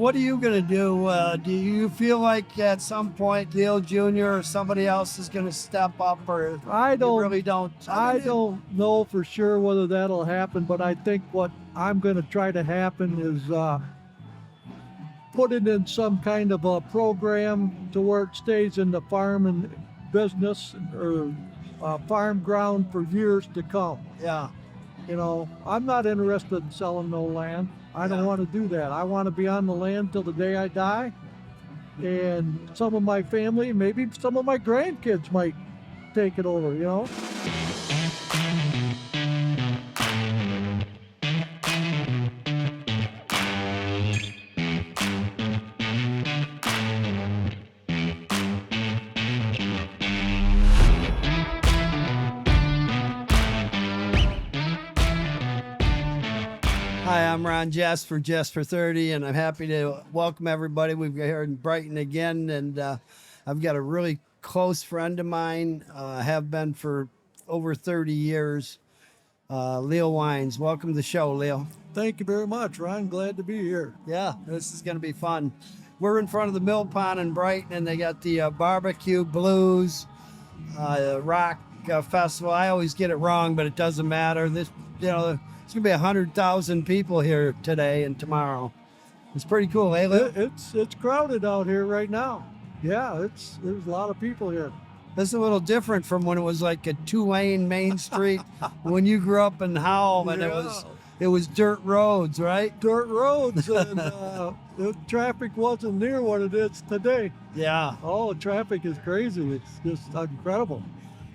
what are you going to do? Do you feel like at some point Dale Jr. or somebody else is going to step up, or I you don't really don't? I don't know for sure whether that'll happen, but I think what I'm going to try to happen is put it in some kind of a program to where it stays in the farm and business or farm ground for years to come. Yeah. You know, I'm not interested in selling no land. I don't want to do that. I want to be on the land till the day I die. And some of my family, maybe some of my grandkids might take it over, you know? Hi, I'm Ron Jess for Jessfor30, and I'm happy to welcome everybody. We've got here in Brighton again, and I've got a really close friend of mine, have been for over 30 years, Leo Wines. Welcome to the show, Leo. Thank you very much, Ron. Glad to be here. Yeah, this is going to be fun. We're in front of the Mill Pond in Brighton, and they got the barbecue blues rock festival. I always get it wrong, but it doesn't matter. It's gonna be 100,000 people here today and tomorrow. It's pretty cool, eh, Leo? It's crowded out here right now. Yeah, there's a lot of people here. This is a little different from when it was like a 2-lane main street when you grew up in Howell, and it was dirt roads, right? Dirt roads, and the traffic wasn't near what it is today. Yeah. Oh, traffic is crazy. It's just incredible.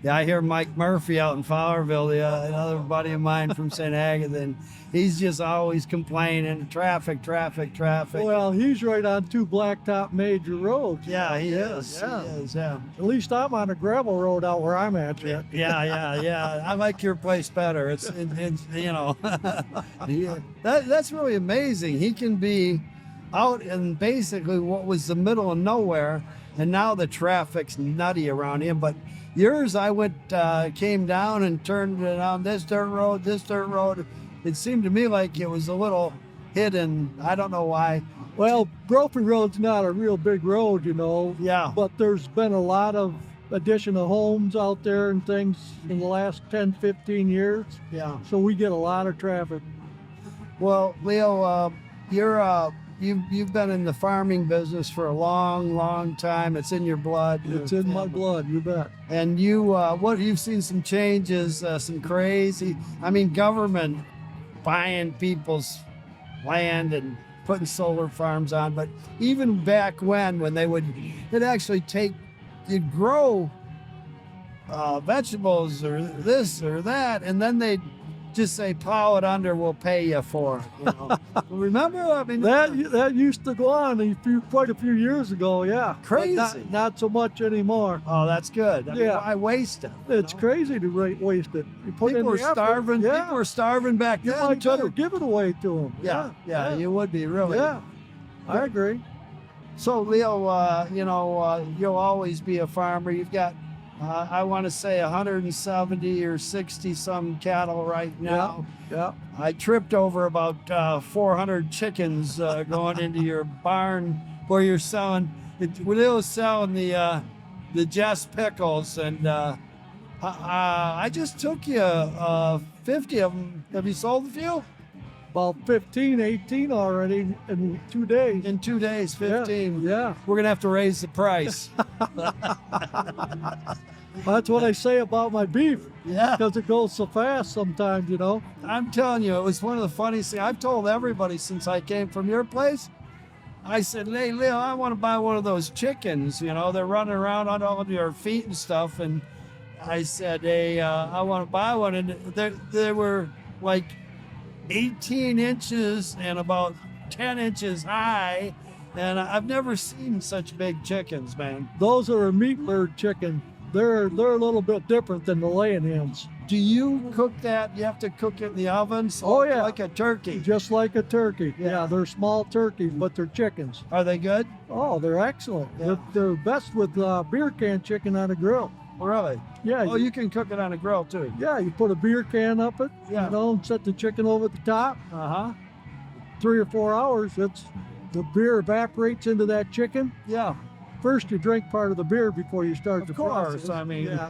Yeah, I hear Mike Murphy out in Fowlerville, another buddy of mine from St. Agatha, and he's just always complaining, traffic. Well, he's right on two blacktop major roads. Yeah, he is. Yeah. He is, yeah. At least I'm on a gravel road out where I'm at. Yeah. I like your place better. It's that's really amazing. He can be out in basically what was the middle of nowhere, and now the traffic's nutty around him. But yours, I came down and turned on this dirt road. It seemed to me like it was a little hidden. I don't know why. Well, Brophy Road's not a real big road, you know. Yeah. But there's been a lot of addition of homes out there and things in the last 10, 15 years. Yeah. So we get a lot of traffic. Well, Leo, you've been in the farming business for a long time. It's in your blood. It's in my blood, you bet. And you've seen some changes, some crazy, government buying people's land and putting solar farms on. But even back when you'd grow vegetables or this or that, and then they'd just say, plow it under, we'll pay you for it. You know? Remember? That used to go on quite a few years ago, yeah. Crazy. Not so much anymore. Oh, that's good. Why waste it? It's crazy to waste it. People were starving. Yeah. People were starving back then. You might try to give it away to them. Yeah, you would be, really. Yeah, I agree. So, Leo, you'll always be a farmer. You've got I want to say 170 or 60 some cattle right now. Yeah. I tripped over about 400 chickens going into your barn where you're selling. Leo's selling the Jess pickles, and I just took you 50 of them. Have you sold a few? About 15, 18 already in 2 days. In 2 days, 15. Yeah. We're going to have to raise the price. That's what I say about my beef. Yeah. Because it goes so fast sometimes, you know. I'm telling you, it was one of the funniest things. I've told everybody since I came from your place. I said, hey, Leo, I want to buy one of those chickens. You know, they're running around on all of your feet and stuff. And I said, hey, I want to buy one. And they were like 18 inches and about 10 inches high. And I've never seen such big chickens, man. Those are a meat bird chicken. They're a little bit different than the laying hens. Do you cook that? You have to cook it in the oven? So oh, yeah. Like a turkey? Just like a turkey. Yeah, they're small turkeys, but they're chickens. Are they good? Oh, they're excellent. Yeah. They're best with beer can chicken on a grill. Really? Yeah. Oh, you can cook it on a grill, too? Yeah, you put a beer can up it, and set the chicken over the top. 3 or 4 hours, it's the beer evaporates into that chicken. Yeah. First, you drink part of the beer before you start the process. Of course, I mean. Yeah,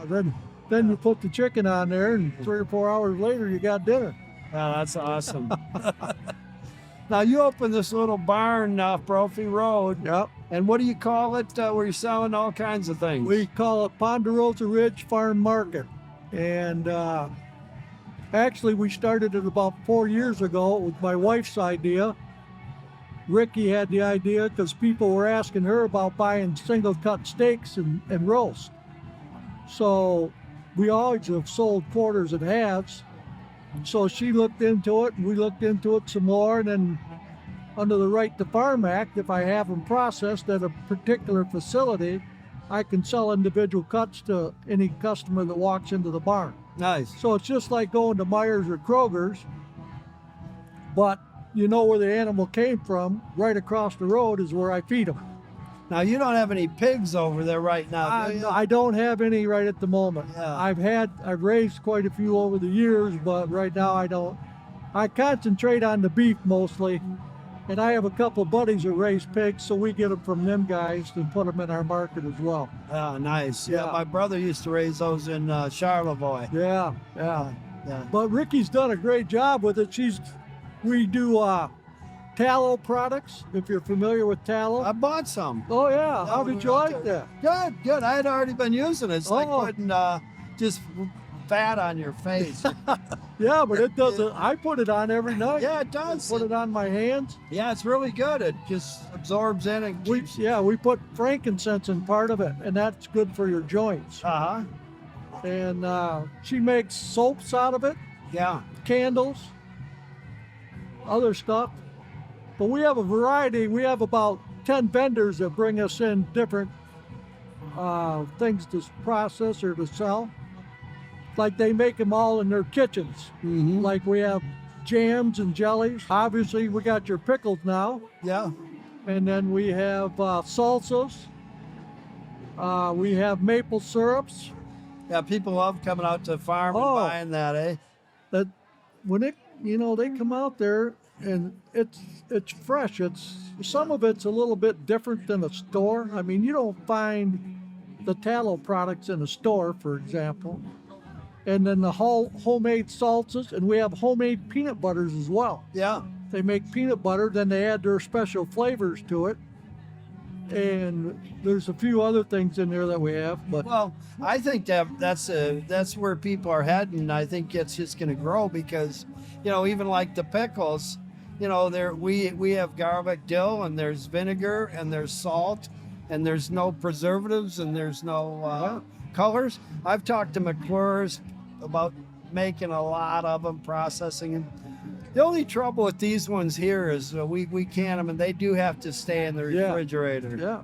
then you put the chicken on there, and 3 or 4 hours later, you got dinner. Yeah, that's awesome. Now, you opened this little barn off Brophy Road. Yep. And what do you call it where you're selling all kinds of things? We call it Ponderosa Ridge Farm Market. And actually, we started it about 4 years ago. It was my wife's idea. Ricky had the idea because people were asking her about buying single cut steaks and roast. So we always have sold quarters and halves. So she looked into it, and we looked into it some more. And then under the Right to Farm Act, if I have them processed at a particular facility, I can sell individual cuts to any customer that walks into the barn. Nice. So it's just like going to Myers or Kroger's, but you know where the animal came from. Right across the road is where I feed them. Now, you don't have any pigs over there right now, do you? I don't have any right at the moment. Yeah. I've raised quite a few over the years, but right now I don't. I concentrate on the beef mostly, and I have a couple of buddies that raise pigs, so we get them from them guys and put them in our market as well. Oh, nice. Yeah, Yeah. my brother used to raise those in Charlevoix. Yeah. Yeah. But Ricky's done a great job with it. We do tallow products, if you're familiar with tallow. I bought some. Oh yeah, how did you like that? Good. I had already been using it. It's like Oh. putting just fat on your face. Yeah, but it doesn't. I put it on every night. Yeah, it does. Put it on my hands. Yeah, it's really good. It just absorbs in and keeps. We put frankincense in part of it, and that's good for your joints. Uh-huh. And she makes soaps out of it, Yeah. candles, other stuff. But we have a variety. We have about 10 vendors that bring us in different things to process or to sell. Like they make them all in their kitchens. Mm-hmm. Like we have jams and jellies. Obviously, we got your pickles now. Yeah. And then we have salsas. We have maple syrups. Yeah, people love coming out to the farm and Oh. buying that, eh? That when they come out there and it's fresh. Some of it's a little bit different than a store. I mean, you don't find the tallow products in a store, for example. And then the whole homemade salsas, and we have homemade peanut butters as well. Yeah. They make peanut butter, then they add their special flavors to it. And there's a few other things in there that we have, but Well, I think that's where people are heading. I think it's just going to grow because, even like the pickles, we have garlic dill and there's vinegar and there's salt and there's no preservatives and there's no colors. I've talked to McClure's about making a lot of them, processing them. The only trouble with these ones here is we can them and they do have to stay in the refrigerator. yeah.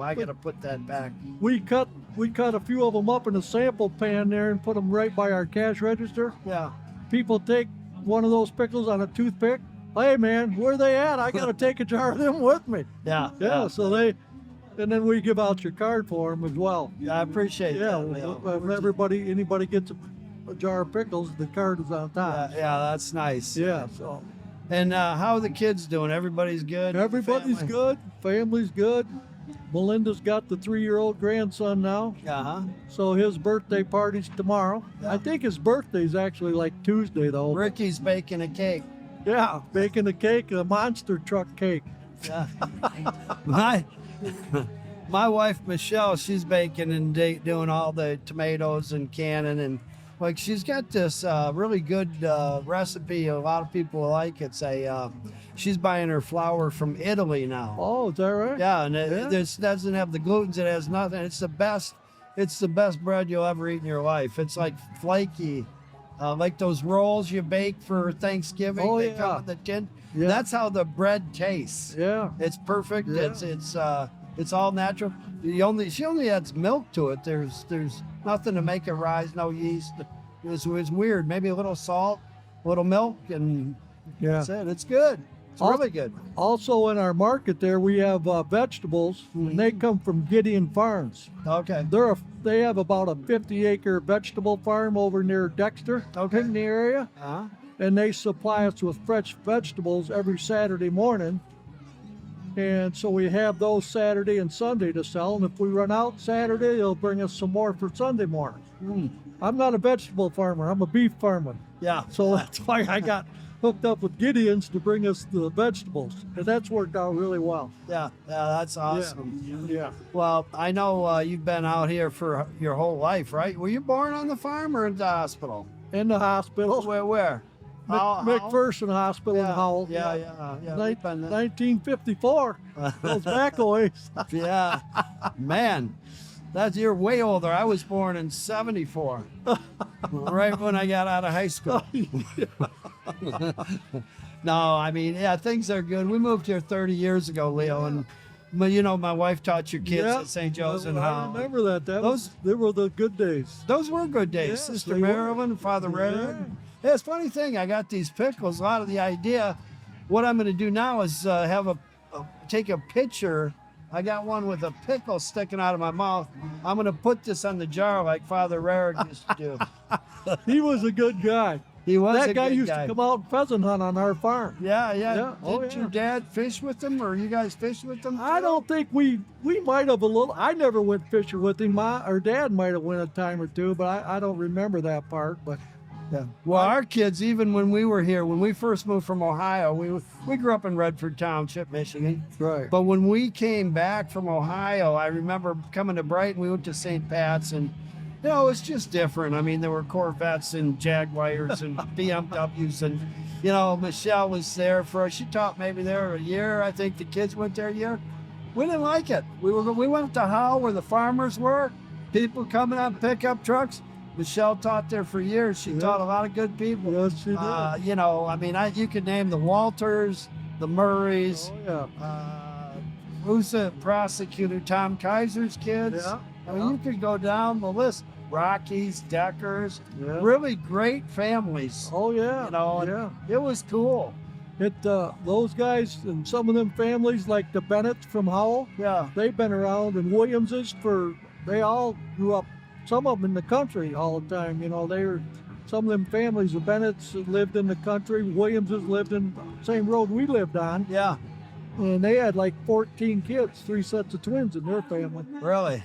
I got to put that back. we cut a few of them up in a sample pan there and put them right by our cash register. Yeah. People take one of those pickles on a toothpick. Hey man, where they at? I got to take a jar of them with me. Yeah. Yeah, so and then we give out your card for them as well. I appreciate Yeah, that. Leo. if anybody gets a jar of pickles, the card is on top. Yeah, that's nice. Yeah, so And how are the kids doing? Everybody's good? everybody's Family? good. Family's good. Melinda's got the 3-year-old grandson now, Uh-huh. so his birthday party's tomorrow. Yeah. I think his birthday's actually like Tuesday though. Ricky's baking a cake. Yeah, baking a cake, a monster truck cake. Yeah. My wife, Michelle, she's baking and doing all the tomatoes and canning. And she's got this really good recipe a lot of people like. It's she's buying her flour from Italy now. Oh, is that right? Yeah, and this doesn't have the gluten. It has nothing. It's the best bread you'll ever eat in your life. It's like flaky, like those rolls you bake for Thanksgiving. Oh, They yeah. come in the tin. Yeah. That's how the bread tastes. Yeah. It's perfect. Yeah. It's all natural. She only adds milk to it. There's nothing to make it rise. No yeast. It's weird. Maybe a little salt, a little milk, and Yeah. that's it. It's good. It's really good. Also in our market there, we have vegetables, and they come from Gideon Farms. Okay. They have about a 50-acre vegetable farm over near Dexter, in the area, Uh-huh. and they supply us with fresh vegetables every Saturday morning. And so we have those Saturday and Sunday to sell. And if we run out Saturday, they'll bring us some more for Sunday morning. Mm. I'm not a vegetable farmer. I'm a beef farmer. Yeah. So that's why I got hooked up with Gideon's to bring us the vegetables. And that's worked out really well. Yeah, that's awesome. Yeah. Well, I know you've been out here for your whole life, right? Were you born on the farm or in the hospital? In the hospital. Where? McPherson Hospital in Howell. Yeah. 1954. Goes back a ways. Yeah. Man, you're way older. I was born in 74. Right when I got out of high school. No, I mean, yeah, things are good. We moved here 30 years ago, Leo, and my wife taught your kids at St. Joe's and I Howell. remember that. They were the good days. Those were good days. Yes, Sister they were. Marilyn and Father Reddick. Yeah, it's a funny thing. I got these pickles. A lot of the idea. What I'm going to do now is take a picture. I got one with a pickle sticking out of my mouth. I'm going to put this on the jar like Father Reddick used to do. He was a good guy. He was That a guy good used guy. to come out and pheasant hunt on our farm. Yeah. Oh, Did yeah. your dad fish with them, or you guys fish with them? I don't think we might have a little. I never went fishing with him. Our dad might have went a time or two, but I don't remember that part. But Yeah. Well, our kids, even when we were here, when we first moved from Ohio, we grew up in Redford Township, Michigan. right. But when we came back from Ohio, I remember coming to Brighton. We went to St. Pat's, and it's just different. I mean, there were Corvettes and Jaguars and BMWs, and Michelle was there for. She taught maybe there a year. I think the kids went there a year. We didn't like it. We went to Howell where the farmers were. People coming on pickup trucks. Michelle taught there for years. She taught a lot of good people. Yes, she did. I mean, you could name the Walters, the Murrays. Oh yeah. Who's the prosecutor? Tom Kaiser's kids. Yeah. I mean, you could go down the list. Rockies, Deckers, Yeah. really great families. Oh yeah. And yeah. it was cool. Those guys and some of them families like the Bennetts from Howell, Yeah. they've been around, and Williamses they all grew up. Some of them in the country all the time. Some of them families, the Bennetts lived in the country. Williamses lived in the same road we lived on. Yeah. And they had like 14 kids, 3 sets of twins in their family. Really?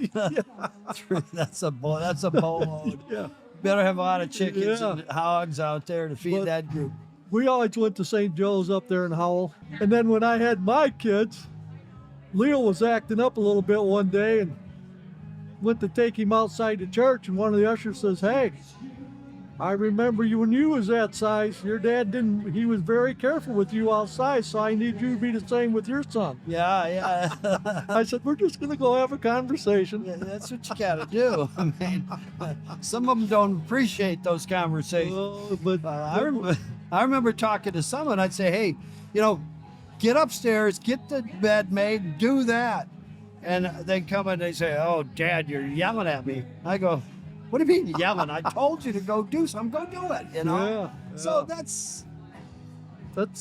That's a boatload. Yeah. Better have a lot of chickens Yeah. and hogs out there to feed But- that group. We always went to St. Joe's up there in Howell. And then when I had my kids, Leo was acting up a little bit one day and went to take him outside the church, and one of the ushers says, "Hey, I remember you when you was that size. Your dad he was very careful with you outside, so I need you to be the same with your son." Yeah. I said, "We're just going to go have a conversation." Yeah, that's what you gotta do. I mean, some of them don't appreciate those conversations. But I remember talking to someone. I'd say, "Hey, get upstairs, get the bed made, do that." And they come in and they say, "Oh, Dad, you're yelling at me." I go, "What do you mean yelling? I told you to go do something. Go do it." Yeah. So that's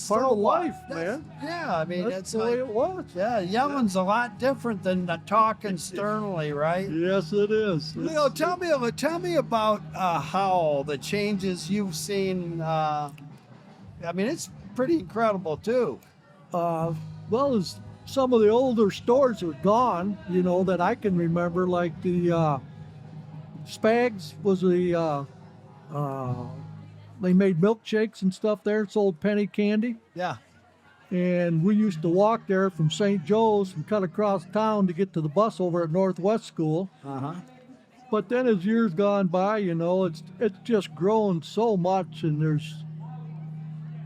part of life, That's- man. Yeah, I mean, That's the way it was. yeah, yelling's a lot different than talking sternly, right? Yes, it is. Leo, tell me about Howell, the changes you've seen. I mean, it's pretty incredible too. Well, as some of the older stores are gone, that I can remember, like the Spags was they made milkshakes and stuff there, sold penny candy. Yeah, And we used to walk there from St. Joe's and cut across town to get to the bus over at Northwest School. But then as years gone by, it's just grown so much, and there's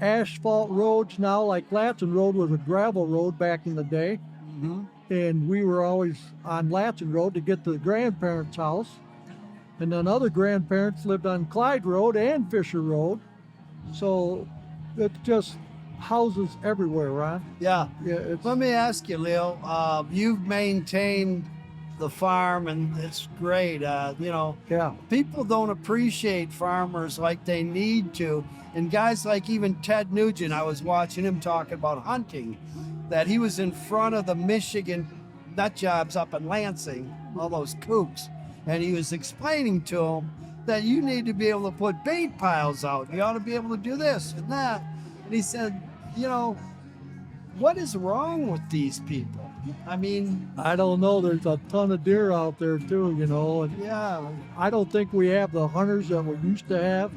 asphalt roads now. Like Latson Road was a gravel road back in the day. And we were always on Latson Road to get to the grandparents' house. And then other grandparents lived on Clyde Road and Fisher Road. So it's just houses everywhere, Ron. yeah. Yeah, Let me ask you, Leo. You've maintained the farm, and it's great. yeah. People don't appreciate farmers like they need to. And guys like even Ted Nugent, I was watching him talking about hunting, that he was in front of the Michigan nut jobs up in Lansing, all those coops, and he was explaining to them that you need to be able to put bait piles out. You ought to be able to do this and that. And he said, what is wrong with these people? I mean, I don't know. There's a ton of deer out there too, you know. And yeah, I don't think we have the hunters that we used to have.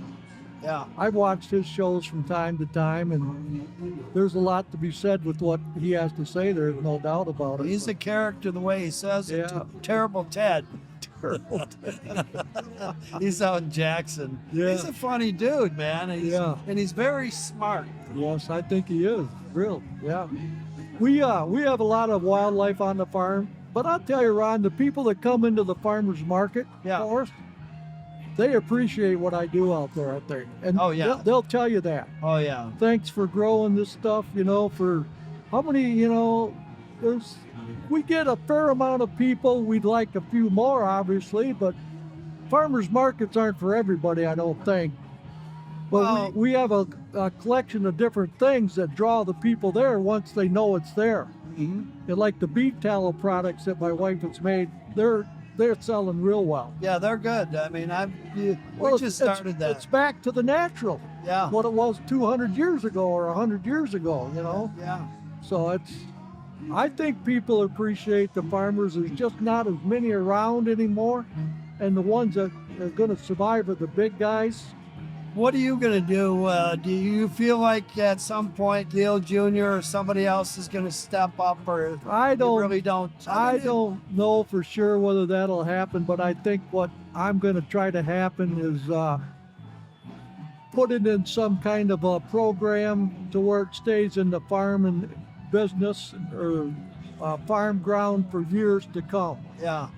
yeah. I've watched his shows from time to time, and there's a lot to be said with what he has to say. There's no doubt about it. He's a character the way he says it. Yeah. Terrible Ted. He's out in Jackson. Yeah. He's a funny dude, man. And he's very smart. Yes, I think he is. Real. Yeah. We have a lot of wildlife on the farm, but I'll tell you, Ron, the people that come into the farmers market for us, they appreciate what I do out there, I think. And Oh, yeah. they'll tell you that. Oh yeah. Thanks for growing this stuff, you know, for how many, you know, we get a fair amount of people. We'd like a few more, obviously, but farmers markets aren't for everybody, I don't think. But Well- we have a collection of different things that draw the people there once they know it's there. Mm-hmm. And like the beef tallow products that my wife has made, they're selling real well. Yeah, they're good. I mean, we Well, just started that. It's back to the natural, Yeah. what it was 200 years ago or 100 years ago, you know? Yeah. So I think people appreciate the farmers. There's just not as many around anymore. And the ones that are going to survive are the big guys. What are you gonna do? Do you feel like at some point Dale Jr. or somebody else is gonna step up, or I you don't really don't? I don't know for sure whether that'll happen, but I think what I'm going to try to happen is put it in some kind of a program to where it stays in the farm and business or farm ground for years to come. Yeah.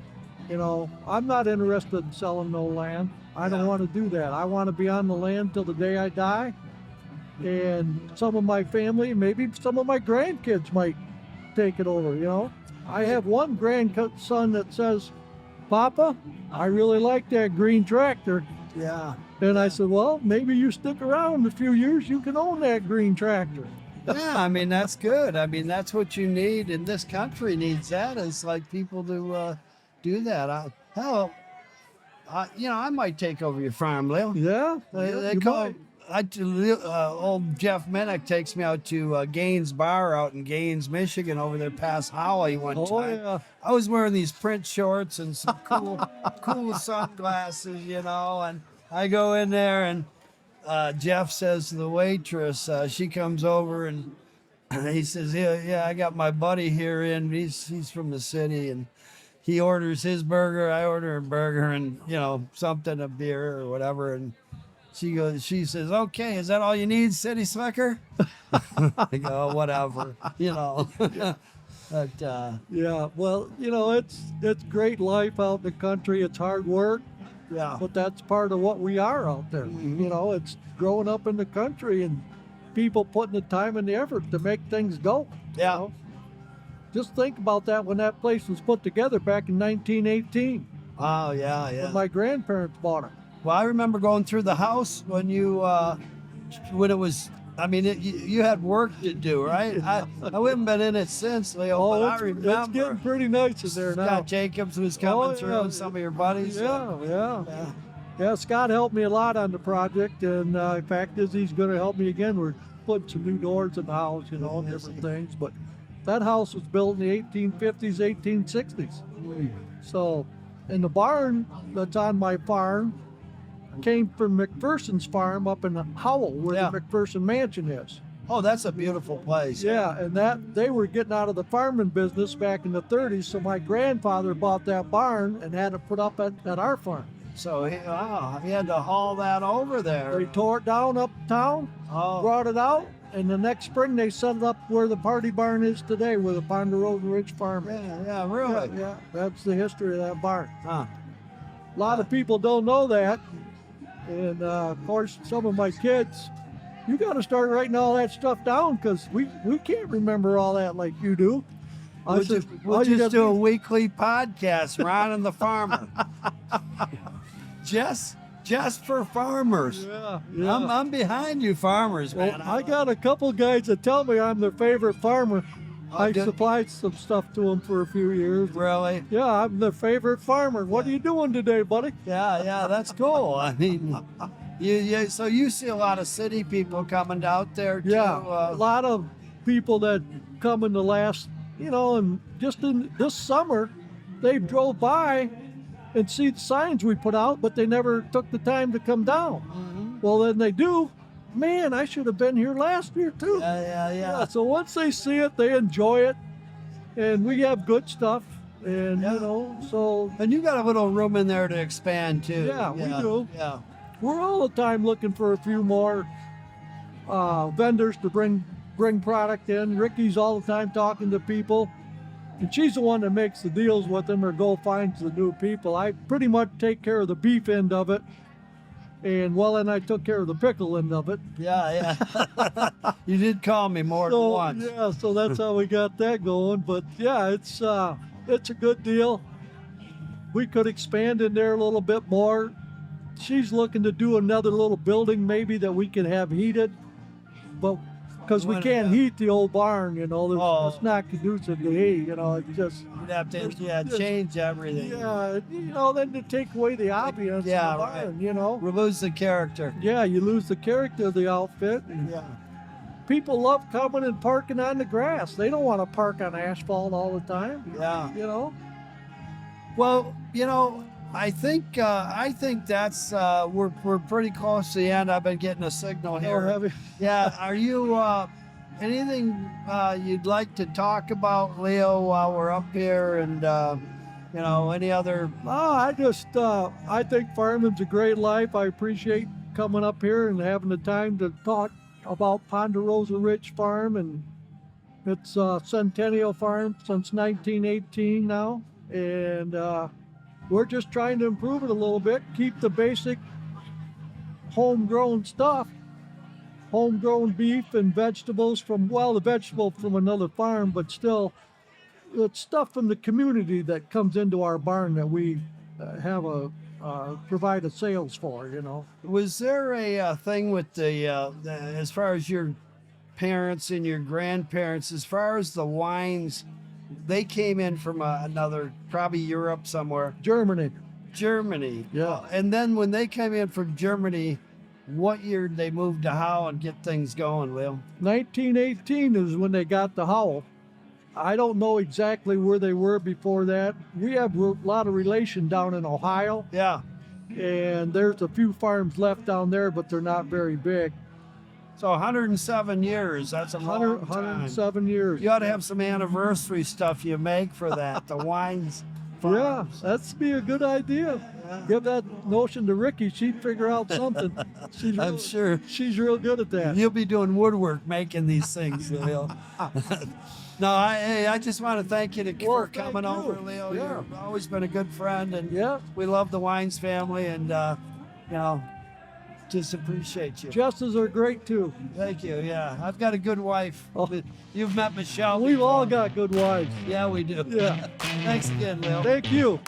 You know, I'm not interested in selling no land. I don't Yeah. want to do that. I want to be on the land till the day I die. And some of my family, maybe some of my grandkids might take it over, you know. I have one grandson that says, "Papa, I really like that green tractor." Yeah. And I said, "Well, maybe you stick around a few years, you can own that green tractor." Yeah, I mean, that's good. I mean, that's what you need, and this country needs that. It's like people to do that. I might take over your farm, Lil. Yeah, They you call might. old Jeff Minnick takes me out to Gaines Bar out in Gaines, Michigan, over there past Holly one Oh, time. yeah. I was wearing these print shorts and some cool sunglasses, you know, and I go in there and Jeff says to the waitress, she comes over and he says, yeah, I got my buddy here in. He's from the city, and he orders his burger. I order a burger and, you know, something, a beer or whatever. And she says, "Okay, is that all you need, City Slicker?" I go, "Whatever," you know. But Yeah, well, you know, it's great life out in the country. It's hard work, yeah, but that's part of what we are out there. Mhm. You know, it's growing up in the country and people putting the time and the effort to make things go. you Yeah. know? Just think about that when that place was put together back in 1918 oh yeah, when yeah. my grandparents bought it. Well, I remember going through the house when when it was. I mean, you had work to do, right? I haven't been in it since, Leo, but I it's remember. getting pretty nice in there now. Scott Jacobs was coming Oh, through, yeah. and some of your buddies. Yeah. Yeah. Yeah, Scott helped me a lot on the project, and the fact is he's going to help me again. We're putting some new doors in the house, you know, Yes. different things. But that house was built in the 1850s, 1860s. So, and the barn that's on my farm came from McPherson's farm up in Howell, where Yeah. the McPherson mansion is. Oh, that's a beautiful place. Yeah, and that they were getting out of the farming business back in the 30s, so my grandfather bought that barn and had it put up at our farm. So he had to haul that over there. They tore it down uptown, Oh, brought it out, and the next spring they set it up where the party barn is today, where the Ponderosa Ridge Farm is. yeah, really. Yeah, that's the history of that barn. Huh. A lot of people don't know that, and of course, some of my kids, you got to start writing all that stuff down because we can't remember all that like you do. We'll just do a weekly podcast, Ron and the Farmer. Just for farmers. Yeah, I'm behind you, farmers, Well, man. I got a couple guys that tell me I'm their favorite farmer. I did- supplied some stuff to them for a few years. Really? Yeah, I'm their favorite farmer. What are you doing today, buddy? Yeah, that's cool. I mean, so you see a lot of city people coming out there too. Yeah, a lot of people that come in the last, and just in this summer, they drove by and see the signs we put out, but they never took the time to come down. Well, then they do. Man, I should have been here last year too. Yeah. So once they see it, they enjoy it, and we have good stuff. And so And you got a little room in there to expand too. Yeah, we do. Yeah. we're all the time looking for a few more vendors to bring product in. Ricky's all the time talking to people, and she's the one that makes the deals with them or go finds the new people. I pretty much take care of the beef end of it, and I took care of the pickle end of it. Yeah. You did call me more than once. Yeah, so that's how we got that going. But yeah, it's a good deal. We could expand in there a little bit more. She's looking to do another little building maybe that we can have heated, but because we can't heat the old barn, it's not conducive to heat, it's just. You'd have to change everything. Yeah, then to take away the ambiance of the barn, We lose the character. Yeah, you lose the character of the outfit. And people love coming and parking on the grass. They don't want to park on asphalt all the time. Yeah. Well, I think that's we're pretty close to the end. I've been getting a signal here. Oh, have you? Yeah. Are you anything you'd like to talk about, Leo, while we're up here, and any other? Oh, I think farming's a great life. I appreciate coming up here and having the time to talk about Ponderosa Ridge Farm, and it's a Centennial Farm since 1918 now, and we're just trying to improve it a little bit, keep the basic homegrown stuff, homegrown beef and vegetables the vegetable from another farm, but still it's stuff from the community that comes into our barn that we provide a sales for, Was there a thing with the as far as your parents and your grandparents, as far as the wines? They came in from another, probably Europe somewhere. Germany. Yeah. And then when they came in from Germany, what year did they move to Howe and get things going, Will? 1918 is when they got to Howe. I don't know exactly where they were before that. We have a lot of relation down in Ohio. Yeah. And there's a few farms left down there, but they're not very big. So 107 years, that's a long time. 107 years. You ought to have some anniversary stuff you make for that, the wines. Yeah, that'd be a good idea. Yeah. Give that notion to Ricky. She'd figure out something. I'm sure. She's real good at that. You'll be doing woodwork making these things, Leo. No, I just want to thank you for coming over, Leo. Yeah. You've always been a good friend, and we love the Wines family, and just appreciate you. Jesses are great too. Thank you. Yeah, I've got a good wife. Oh. You've met Michelle. We've all got good wives. Yeah, we do. Yeah. Thanks again, Leo. Thank you.